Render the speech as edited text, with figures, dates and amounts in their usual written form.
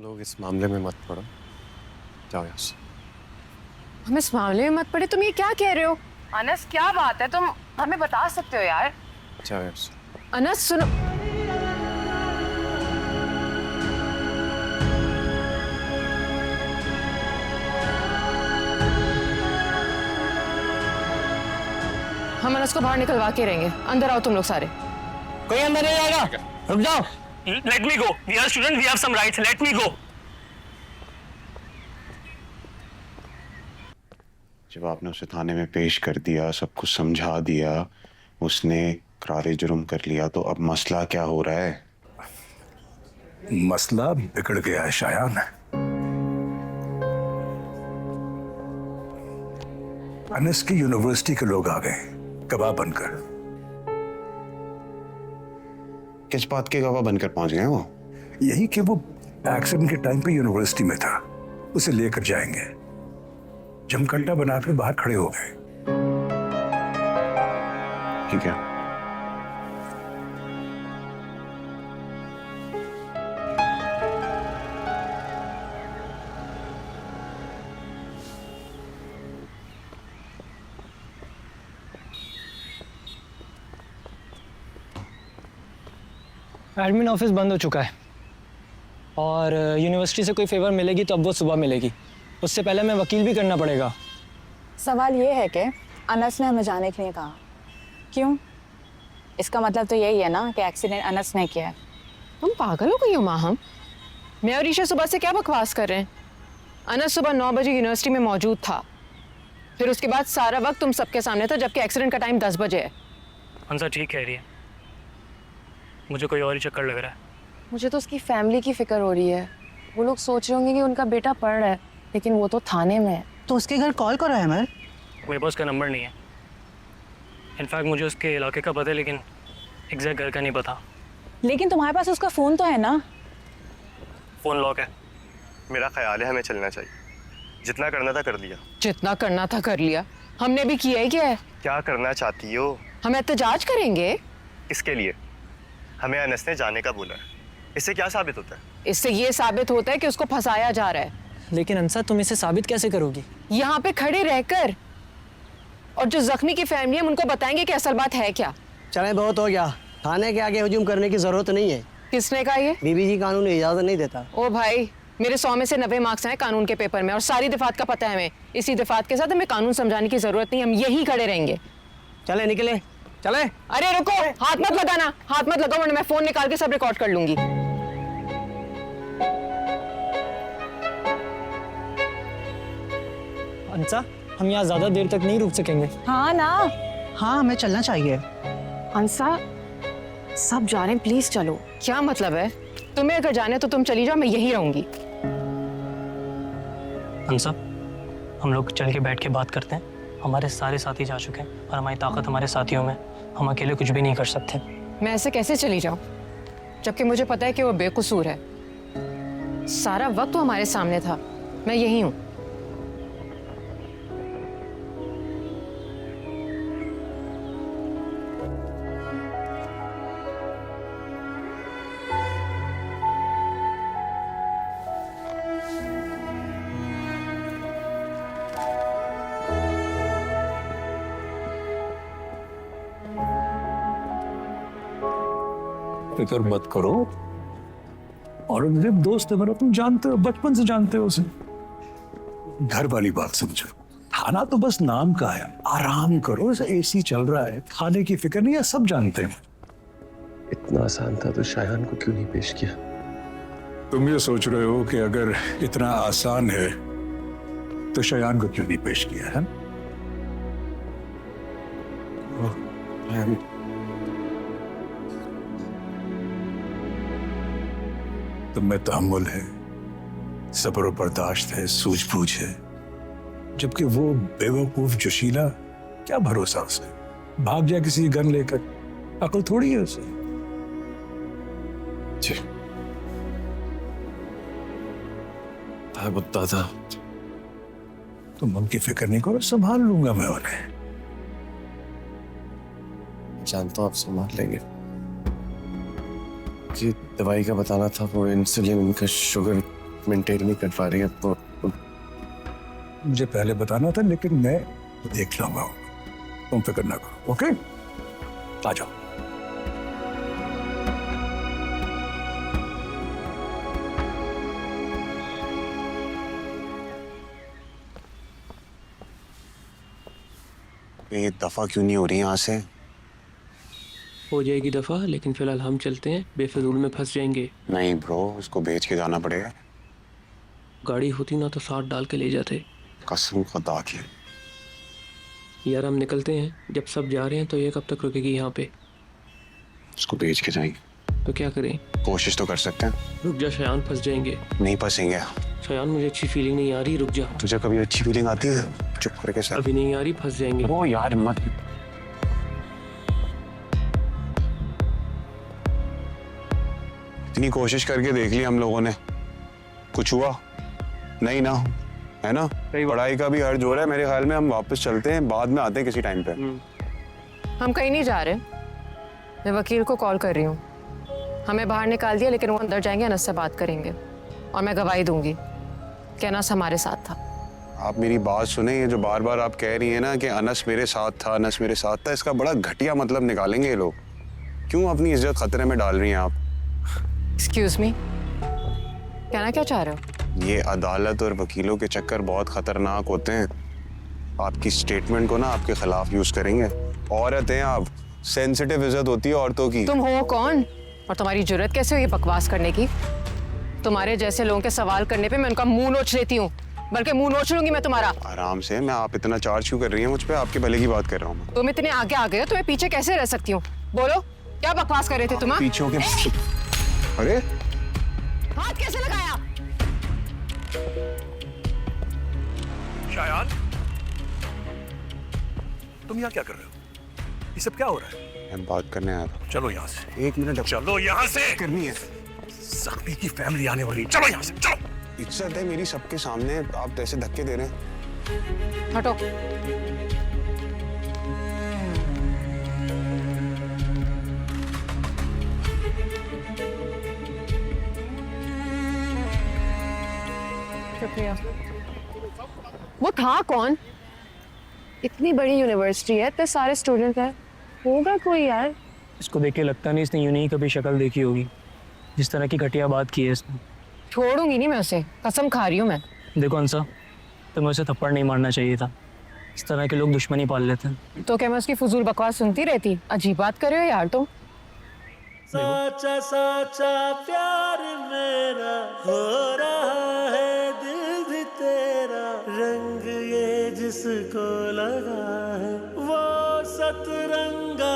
लोग इस मामले में मत पड़ो, जाओ यहाँ से। हम इस मामले में मत पड़े, तुम ये क्या कह रहे हो? अनस क्या बात है, तुम हमें बता सकते हो यार। जाओ यहाँ से। अनस सुनो, हम अनस को बाहर निकलवा के रहेंगे। अंदर आओ तुम लोग सारे। कोई अंदर नहीं जाएगा, रुक जाओ। Let me go. We are students. We have some rights. Let me go. जब आपने उसे थाने में पेश कर दिया, सब कुछ समझा दिया, उसने इकरार जुर्म कर लिया, तो अब मसला क्या हो रहा है? मसला बिगड़ गया है शायान। अनस की यूनिवर्सिटी के लोग आ गए गवाह बनकर। किस बात के गवाह बनकर पहुंच गए वो? यही कि वो एक्सीडेंट के टाइम पे यूनिवर्सिटी में था, उसे लेकर जाएंगे। जमकंडा बनाकर बाहर खड़े हो गए। ठीक है, एडमिन ऑफिस बंद हो चुका है और यूनिवर्सिटी से कोई फेवर मिलेगी तो अब वो सुबह मिलेगी। उससे पहले हमें वकील भी करना पड़ेगा। सवाल ये है कि अनस ने हमें जाने के लिए कहा, क्यों? इसका मतलब तो यही है ना कि एक्सीडेंट अनस ने किया है। तुम पागल हो गई हो माँ? हम मैं और ईशा सुबह से क्या बकवास कर रहे हैं? अनस सुबह 9 बजे यूनिवर्सिटी में मौजूद था, फिर उसके बाद सारा वक्त तुम सबके सामने था, जबकि एक्सीडेंट का टाइम 10 बजे है। हंसा ठीक कह रही है, मुझे कोई और ही चक्कर लग रहा है। मुझे तो उसकी फैमिली की फिक्र हो रही है। वो लोग सोच रहे होंगे कि उनका बेटा पढ़ रहा है, लेकिन वो तो थाने में है। तो उसके घर कॉल करो है मैं। मेरे पास उसका नंबर नहीं है। इनफैक्ट मुझे उसके इलाके का पता है, लेकिन एग्जैक्ट घर का नहीं पता। लेकिन तुम्हारे पास उसका फोन तो है ना? फ़ोन लॉक है। मेरा ख्याल है हमें चलना चाहिए। जितना करना था कर लिया। जितना करना था कर लिया। हमने भी किया ही क्या है? क्या करना चाहती हो? हम एहतजाज करेंगे। इसके लिए हमें अनस ने जाने का बोला है। इससे क्या साबित होता है? इससे ये साबित होता है कि उसको फंसाया जा रहा है। लेकिन अंसा, तुम इसे साबित कैसे करोगी? यहाँ पे खड़े रहकर। और जो जख्मी की फैमिली है उनको बताएंगे कि असल बात है क्या। चले, बहुत हो गया। थाने के आगे हुजूम करने की जरूरत नहीं है। किसने कहा ये? बीबी जी कानून इजाजत नहीं देता। ओ भाई, मेरे 100 में से 90 मार्क्स हैं कानून के पेपर में, और सारी दफात का पता है हमें। इसी दफात के साथ हमें कानून समझाने की जरूरत नहीं, हम यही खड़े रहेंगे। चले, निकले, चले। अरे रुको, हाथ मत लगाना, हाथ मत लगाओ, वरना मैं फोन निकाल के सब रिकॉर्ड कर लूंगी। अंसा, हम यहाँ ज्यादा देर तक नहीं रुक सकेंगे। हाँ ना। हाँ, हमें चलना चाहिए। अंसा, सब जा रहे हैं, प्लीज चलो। क्या मतलब है? तुम्हें अगर जाने तो तुम चली जाओ, मैं यही रहूंगी। हंसा, हम लोग चल के बैठ के बात करते हैं। हमारे सारे साथी जा चुके हैं और हमारी ताकत हमारे साथियों में। हम अकेले कुछ भी नहीं कर सकते। मैं ऐसे कैसे चली जाऊं, जबकि मुझे पता है कि वो बेकसूर है। सारा वक्त वो हमारे सामने था, मैं यही हूं। फिक्र मत करो। औरंगजेब दोस्त है मेरा, तुम जानते हो, बचपन से जानते हो उसे। घर वाली बात समझो। थाना तो बस नाम का है। आराम करो, एसी चल रहा है, थाने की फिक्र नहीं है, सब जानते हैं। इतना आसान था तो शायान को क्यों नहीं पेश किया? तुम ये सोच रहे हो कि अगर इतना आसान है तो शयान को क्यों नहीं पेश किया है? तुम में तहम्मुल है, सब्र और बर्दाश्त है, सूझबूझ है, जबकि वो बेवकूफ जोशीला, क्या भरोसा उसे? भाग जाए किसी गन लेकर, अकल थोड़ी है उसे। जी, दादा, तुम उनकी फिक्र नहीं करो, संभाल लूंगा मैं उन्हें। जानता हूँ आप संभाल लेंगे। जी, दवाई का बताना था, वो इंसुलिन, उनका शुगर मेंटेन नहीं कर पा रही है तो मुझे पहले बताना था, लेकिन मैं देख लूंगा। तुम फिक्र ना करो, ओके? आ जाओ। ये दफा क्यों नहीं हो रही यहाँ से? हो जाएगी दफ़ा, लेकिन फ़िलहाल हम चलते हैं, बेफजूल में फंस जाएंगे। नहीं ब्रो, उसको बेच के जाना पड़ेगा। गाड़ी होती ना तो साथ डाल के ले जाते। कसम खुदा की। यार हम निकलते हैं, जब सब जा रहे हैं तो ये कब तक रुकेगी यहाँ पे? उसको बेच के जाएंगे। तो क्या करें? कोशिश तो कर सकते हैं। रुक जा शयान, फंस जाएंगे। नहीं फंसेंगे। शयान मुझे अच्छी फीलिंग नहीं आ रही, रुक जा। तुझे कभी अच्छी फीलिंग आती है? चुप करके सर। अभी नहीं आ रही, फंस जाएंगे। वो यार मत। इतनी कोशिश करके देख ली हम लोगों ने, कुछ हुआ नहीं ना, है ना? पढ़ाई का भी हर्ज हो रहा है मेरे ख्याल में। हम वापस चलते हैं, बाद में आते हैं किसी टाइम पे। हम कहीं नहीं जा रहे। मैं वकील को कॉल कर रही हूँ। हमें बाहर निकाल दिया, लेकिन वो अंदर जाएंगे, अनस से बात करेंगे और मैं गवाही दूंगी कि अनस हमारे साथ था। आप मेरी बात सुने, ये जो बार बार आप कह रही है ना कि अनस मेरे साथ था, अनस मेरे साथ था, इसका बड़ा घटिया मतलब निकालेंगे ये लोग। क्यों अपनी इज्जत खतरे में डाल रही हैं आप? एक्सक्यूज मी, कहना क्या चाह रहे हो? ये अदालत और वकीलों के चक्कर बहुत खतरनाक होते हैं। आपकी स्टेटमेंट को ना आपके खिलाफ यूज करेंगे। औरत हैं आप, सेंसिटिव इज्जत होती है औरतों की। तुम हो कौन और तुम्हारी जुर्रत कैसे हुई बकवास करने की? तुम्हारे जैसे लोगों के सवाल करने पे मैं उनका मुंह नोच लेती हूँ, बल्कि मुंह नोच लूंगी मैं तुम्हारा। आराम से। मैं आप इतना चार्ज क्यों कर रही हैं मुझ पे? आपके भले की बात कर रहा हूँ। तुम इतने आगे आ गए हो, तुम्हें पीछे कैसे रह सकती हूँ? बोलो, क्या बकवास कर रहे थे तुम? पीछे के अरे हाथ कैसे लगाया? शायान, तुम यहाँ क्या कर रहे हो? ये सब क्या हो रहा है? मैं बात करने आया था। चलो यहाँ से। 1 मिनट। चलो यहाँ से। करनी है। ज़ख्मी की फैमिली आने वाली है। चलो यहाँ से, चलो। इज्जत है मेरी सबके सामने, आप ऐसे धक्के दे रहे हैं। हटो। शुक्रिया। वो था कौन? इतनी बड़ी यूनिवर्सिटी है, इतने सारे स्टूडेंट हैं, होगा कोई यार। इसको देख के लगता नहीं इसने यूं ही कभी शक्ल देखी होगी, जिस तरह की घटिया बात की है इसने। छोड़ूंगी नहीं मैं उसे, कसम खा रही हूँ मैं। देखो अंसा, तुम्हें उसे थप्पड़ नहीं मारना चाहिए था। इस तरह के लोग दुश्मनी पाल लेते हैं। तो क्या मैं उसकी फजूल बकवास सुनती रहती? अजीब बात कर रहे हो यार तुम। साचा साचा प्यार मेरा हो रहा है, दिल भी तेरा, रंग ये जिसको लगा है वो सतरंगा